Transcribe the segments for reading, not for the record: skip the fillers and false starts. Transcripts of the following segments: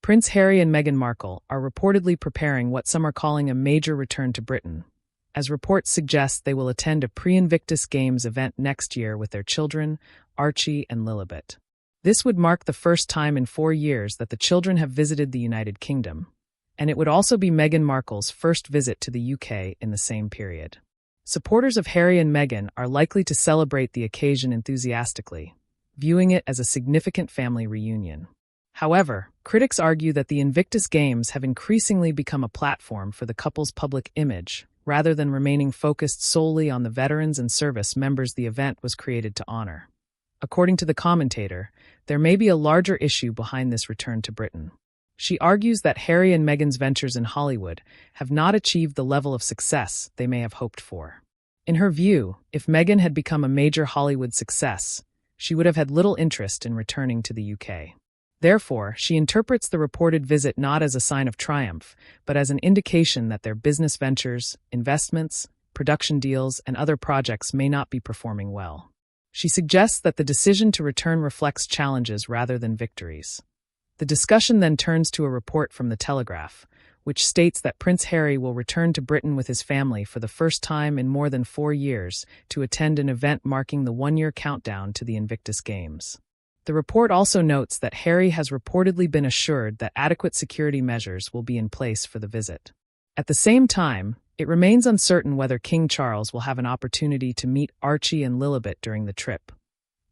Prince Harry and Meghan Markle are reportedly preparing what some are calling a major return to Britain, as reports suggest they will attend a pre-Invictus Games event next year with their children, Archie and Lilibet. This would mark the first time in 4 years that the children have visited the United Kingdom, and it would also be Meghan Markle's first visit to the UK in the same period. Supporters of Harry and Meghan are likely to celebrate the occasion enthusiastically, viewing it as a significant family reunion. However, critics argue that the Invictus Games have increasingly become a platform for the couple's public image, rather than remaining focused solely on the veterans and service members the event was created to honor. According to the commentator, there may be a larger issue behind this return to Britain. She argues that Harry and Meghan's ventures in Hollywood have not achieved the level of success they may have hoped for. In her view, if Meghan had become a major Hollywood success, she would have had little interest in returning to the UK. Therefore, she interprets the reported visit not as a sign of triumph, but as an indication that their business ventures, investments, production deals, and other projects may not be performing well. She suggests that the decision to return reflects challenges rather than victories. The discussion then turns to a report from The Telegraph, which states that Prince Harry will return to Britain with his family for the first time in more than 4 years to attend an event marking the 1-year countdown to the Invictus Games. The report also notes that Harry has reportedly been assured that adequate security measures will be in place for the visit. At the same time, it remains uncertain whether King Charles will have an opportunity to meet Archie and Lilibet during the trip.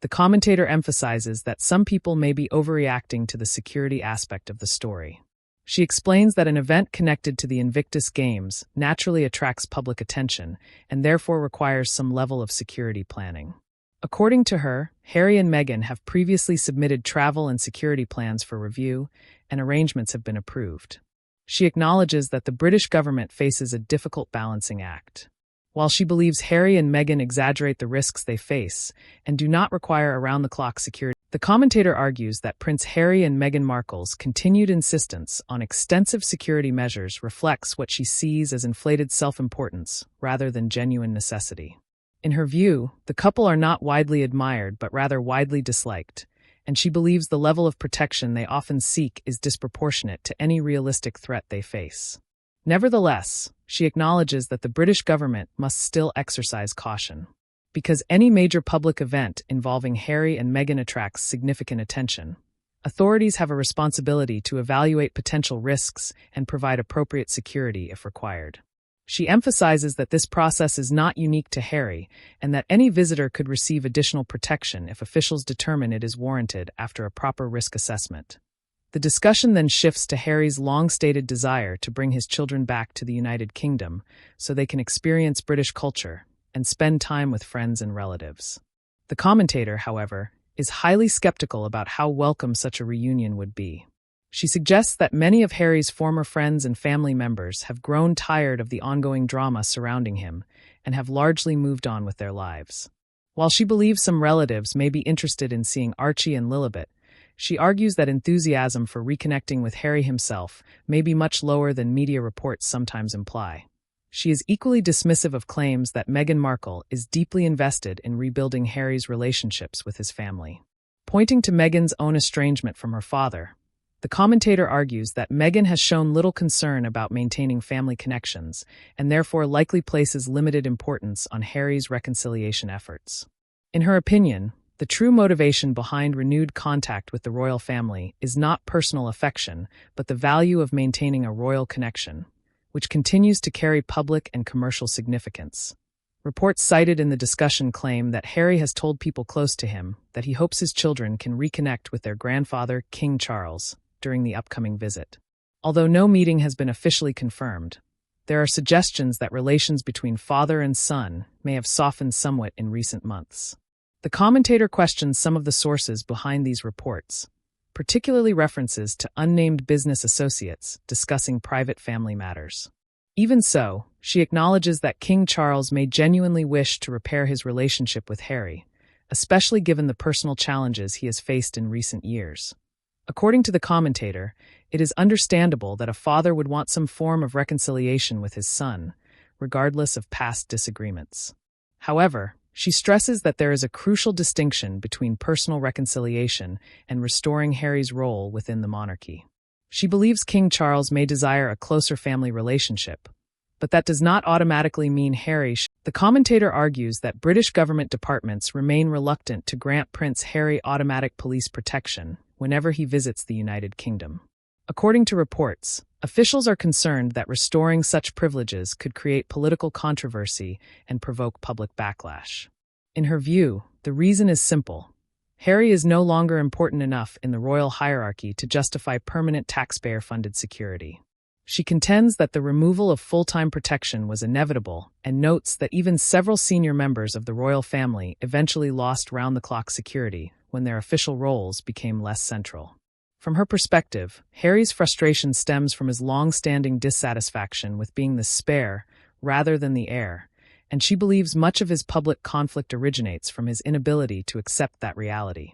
The commentator emphasizes that some people may be overreacting to the security aspect of the story. She explains that an event connected to the Invictus Games naturally attracts public attention and therefore requires some level of security planning. According to her, Harry and Meghan have previously submitted travel and security plans for review, and arrangements have been approved. She acknowledges that the British government faces a difficult balancing act. While she believes Harry and Meghan exaggerate the risks they face and do not require around-the-clock security, the commentator argues that Prince Harry and Meghan Markle's continued insistence on extensive security measures reflects what she sees as inflated self-importance rather than genuine necessity. In her view, the couple are not widely admired but rather widely disliked, and she believes the level of protection they often seek is disproportionate to any realistic threat they face. Nevertheless, she acknowledges that the British government must still exercise caution. Because any major public event involving Harry and Meghan attracts significant attention, authorities have a responsibility to evaluate potential risks and provide appropriate security if required. She emphasizes that this process is not unique to Harry and that any visitor could receive additional protection if officials determine it is warranted after a proper risk assessment. The discussion then shifts to Harry's long-stated desire to bring his children back to the United Kingdom so they can experience British culture and spend time with friends and relatives. The commentator, however, is highly skeptical about how welcome such a reunion would be. She suggests that many of Harry's former friends and family members have grown tired of the ongoing drama surrounding him and have largely moved on with their lives. While she believes some relatives may be interested in seeing Archie and Lilibet, she argues that enthusiasm for reconnecting with Harry himself may be much lower than media reports sometimes imply. She is equally dismissive of claims that Meghan Markle is deeply invested in rebuilding Harry's relationships with his family. Pointing to Meghan's own estrangement from her father, the commentator argues that Meghan has shown little concern about maintaining family connections and therefore likely places limited importance on Harry's reconciliation efforts. In her opinion, the true motivation behind renewed contact with the royal family is not personal affection, but the value of maintaining a royal connection, which continues to carry public and commercial significance. Reports cited in the discussion claim that Harry has told people close to him that he hopes his children can reconnect with their grandfather, King Charles, during the upcoming visit. Although no meeting has been officially confirmed, there are suggestions that relations between father and son may have softened somewhat in recent months. The commentator questions some of the sources behind these reports, particularly references to unnamed business associates discussing private family matters. Even so, she acknowledges that King Charles may genuinely wish to repair his relationship with Harry, especially given the personal challenges he has faced in recent years. According to the commentator, it is understandable that a father would want some form of reconciliation with his son, regardless of past disagreements. However, she stresses that there is a crucial distinction between personal reconciliation and restoring Harry's role within the monarchy. She believes King Charles may desire a closer family relationship, but that does not automatically mean Harry. The commentator argues that British government departments remain reluctant to grant Prince Harry automatic police protection whenever he visits the United Kingdom. According to reports, officials are concerned that restoring such privileges could create political controversy and provoke public backlash. In her view, the reason is simple. Harry is no longer important enough in the royal hierarchy to justify permanent taxpayer-funded security. She contends that the removal of full-time protection was inevitable and notes that even several senior members of the royal family eventually lost round-the-clock security when their official roles became less central. From her perspective, Harry's frustration stems from his long-standing dissatisfaction with being the spare rather than the heir, and she believes much of his public conflict originates from his inability to accept that reality.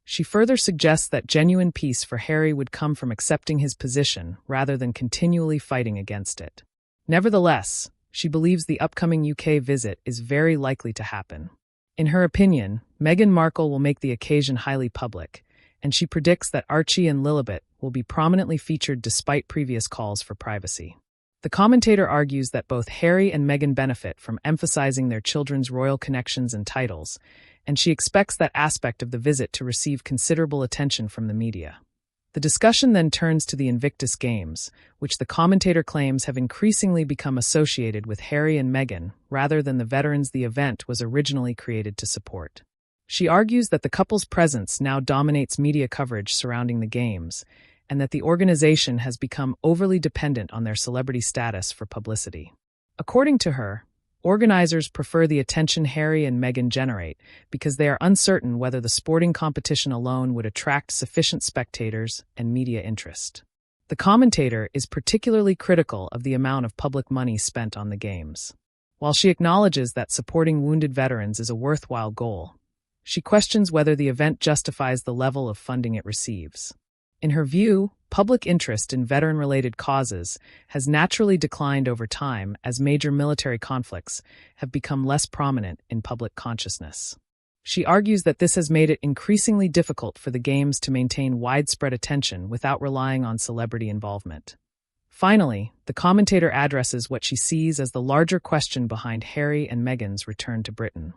She further suggests that genuine peace for Harry would come from accepting his position rather than continually fighting against it. Nevertheless, she believes the upcoming UK visit is very likely to happen. In her opinion, Meghan Markle will make the occasion highly public, and she predicts that Archie and Lilibet will be prominently featured despite previous calls for privacy. The commentator argues that both Harry and Meghan benefit from emphasizing their children's royal connections and titles, and she expects that aspect of the visit to receive considerable attention from the media. The discussion then turns to the Invictus Games, which the commentator claims have increasingly become associated with Harry and Meghan rather than the veterans the event was originally created to support. She argues that the couple's presence now dominates media coverage surrounding the Games, and that the organization has become overly dependent on their celebrity status for publicity. According to her, organizers prefer the attention Harry and Meghan generate because they are uncertain whether the sporting competition alone would attract sufficient spectators and media interest. The commentator is particularly critical of the amount of public money spent on the Games. While she acknowledges that supporting wounded veterans is a worthwhile goal, she questions whether the event justifies the level of funding it receives. In her view, public interest in veteran-related causes has naturally declined over time as major military conflicts have become less prominent in public consciousness. She argues that this has made it increasingly difficult for the Games to maintain widespread attention without relying on celebrity involvement. Finally, the commentator addresses what she sees as the larger question behind Harry and Meghan's return to Britain.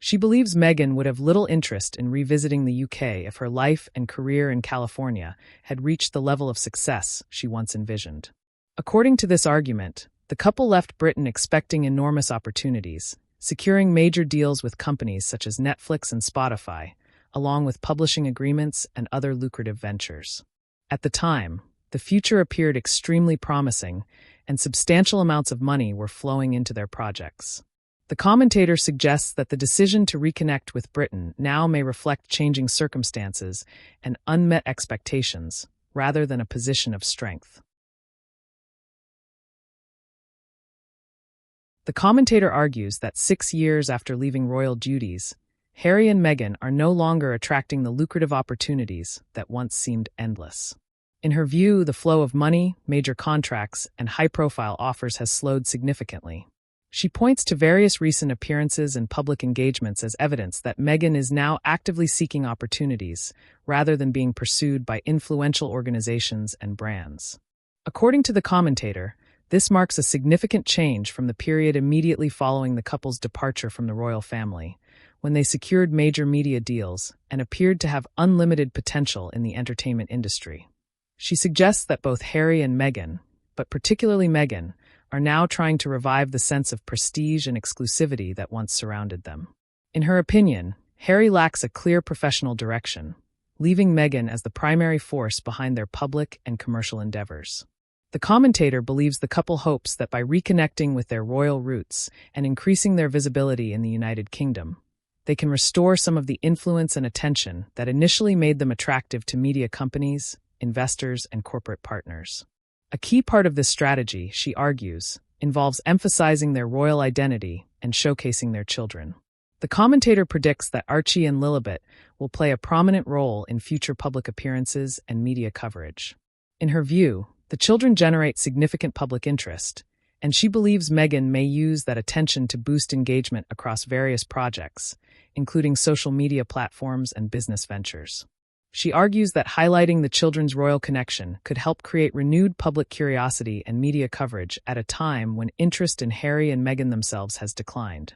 She believes Meghan would have little interest in revisiting the UK if her life and career in California had reached the level of success she once envisioned. According to this argument, the couple left Britain expecting enormous opportunities, securing major deals with companies such as Netflix and Spotify, along with publishing agreements and other lucrative ventures. At the time, the future appeared extremely promising, and substantial amounts of money were flowing into their projects. The commentator suggests that the decision to reconnect with Britain now may reflect changing circumstances and unmet expectations, rather than a position of strength. The commentator argues that 6 years after leaving royal duties, Harry and Meghan are no longer attracting the lucrative opportunities that once seemed endless. In her view, the flow of money, major contracts, and high-profile offers has slowed significantly. She points to various recent appearances and public engagements as evidence that Meghan is now actively seeking opportunities, rather than being pursued by influential organizations and brands. According to the commentator, this marks a significant change from the period immediately following the couple's departure from the royal family, when they secured major media deals and appeared to have unlimited potential in the entertainment industry. She suggests that both Harry and Meghan, but particularly Meghan, are now trying to revive the sense of prestige and exclusivity that once surrounded them. In her opinion, Harry lacks a clear professional direction, leaving Meghan as the primary force behind their public and commercial endeavors. The commentator believes the couple hopes that by reconnecting with their royal roots and increasing their visibility in the United Kingdom, they can restore some of the influence and attention that initially made them attractive to media companies, investors, and corporate partners. A key part of this strategy, she argues, involves emphasizing their royal identity and showcasing their children. The commentator predicts that Archie and Lilibet will play a prominent role in future public appearances and media coverage. In her view, the children generate significant public interest, and she believes Meghan may use that attention to boost engagement across various projects, including social media platforms and business ventures. She argues that highlighting the children's royal connection could help create renewed public curiosity and media coverage at a time when interest in Harry and Meghan themselves has declined.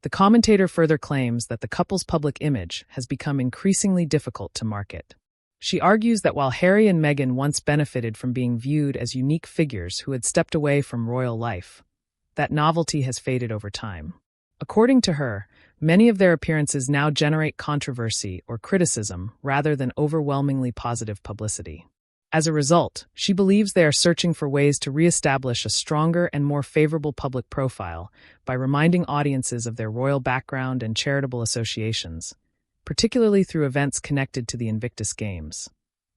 The commentator further claims that the couple's public image has become increasingly difficult to market. She argues that while Harry and Meghan once benefited from being viewed as unique figures who had stepped away from royal life, that novelty has faded over time. According to her, many of their appearances now generate controversy or criticism rather than overwhelmingly positive publicity. As a result, she believes they are searching for ways to re-establish a stronger and more favorable public profile by reminding audiences of their royal background and charitable associations, particularly through events connected to the Invictus Games.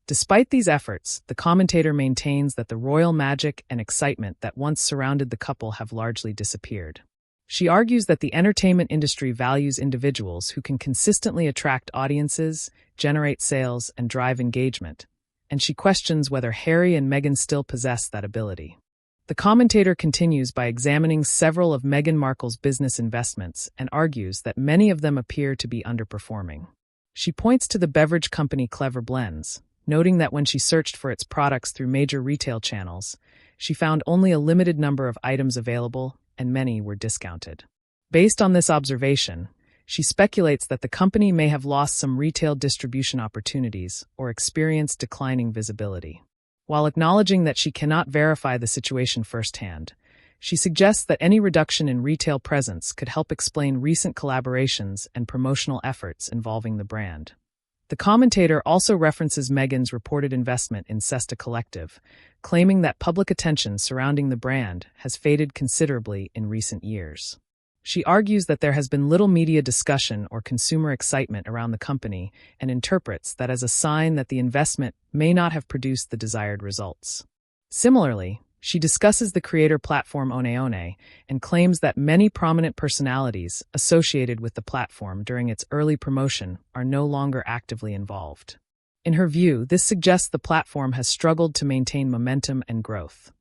Despite these efforts, the commentator maintains that the royal magic and excitement that once surrounded the couple have largely disappeared. She argues that the entertainment industry values individuals who can consistently attract audiences, generate sales, and drive engagement, and she questions whether Harry and Meghan still possess that ability. The commentator continues by examining several of Meghan Markle's business investments and argues that many of them appear to be underperforming. She points to the beverage company Clever Blends, noting that when she searched for its products through major retail channels, she found only a limited number of items available and many were discounted. Based on this observation, she speculates that the company may have lost some retail distribution opportunities or experienced declining visibility. While acknowledging that she cannot verify the situation firsthand, she suggests that any reduction in retail presence could help explain recent collaborations and promotional efforts involving the brand. The commentator also references Meghan's reported investment in Cesta Collective, claiming that public attention surrounding the brand has faded considerably in recent years. She argues that there has been little media discussion or consumer excitement around the company and interprets that as a sign that the investment may not have produced the desired results. Similarly, she discusses the creator platform OneOne and claims that many prominent personalities associated with the platform during its early promotion are no longer actively involved. In her view, this suggests the platform has struggled to maintain momentum and growth.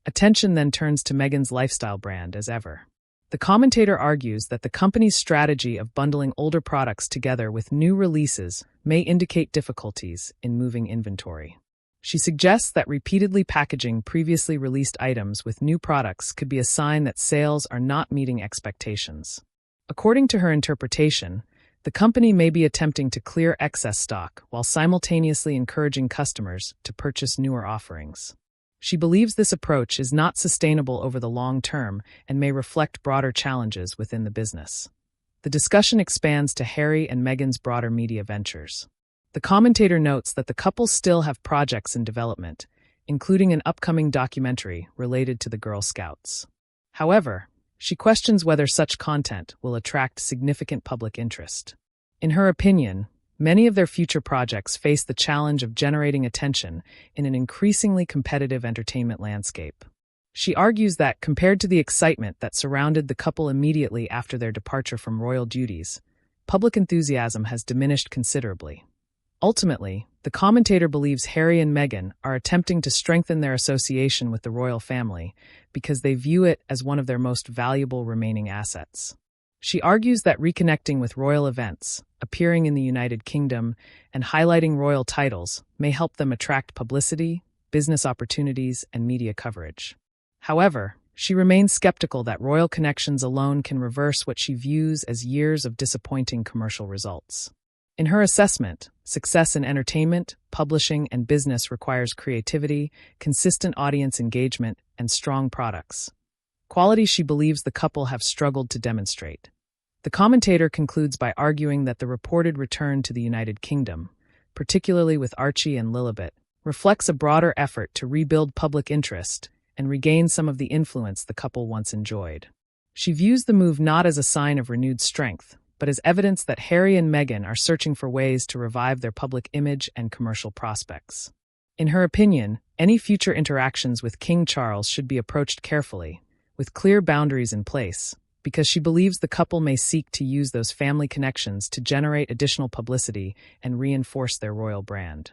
Attention then turns to Meghan's lifestyle brand as ever. The commentator argues that the company's strategy of bundling older products together with new releases may indicate difficulties in moving inventory. She suggests that repeatedly packaging previously released items with new products could be a sign that sales are not meeting expectations. According to her interpretation, the company may be attempting to clear excess stock while simultaneously encouraging customers to purchase newer offerings. She believes this approach is not sustainable over the long term and may reflect broader challenges within the business. The discussion expands to Harry and Meghan's broader media ventures. The commentator notes that the couple still have projects in development, including an upcoming documentary related to the Girl Scouts. However, she questions whether such content will attract significant public interest. In her opinion, many of their future projects face the challenge of generating attention in an increasingly competitive entertainment landscape. She argues that, compared to the excitement that surrounded the couple immediately after their departure from royal duties, public enthusiasm has diminished considerably. Ultimately, the commentator believes Harry and Meghan are attempting to strengthen their association with the royal family because they view it as one of their most valuable remaining assets. She argues that reconnecting with royal events, appearing in the United Kingdom, and highlighting royal titles may help them attract publicity, business opportunities, and media coverage. However, she remains skeptical that royal connections alone can reverse what she views as years of disappointing commercial results. In her assessment, success in entertainment, publishing, and business requires creativity, consistent audience engagement, and strong products, qualities she believes the couple have struggled to demonstrate. The commentator concludes by arguing that the reported return to the United Kingdom, particularly with Archie and Lilibet, reflects a broader effort to rebuild public interest and regain some of the influence the couple once enjoyed. She views the move not as a sign of renewed strength, but as evidence that Harry and Meghan are searching for ways to revive their public image and commercial prospects. In her opinion, any future interactions with King Charles should be approached carefully, with clear boundaries in place, because she believes the couple may seek to use those family connections to generate additional publicity and reinforce their royal brand.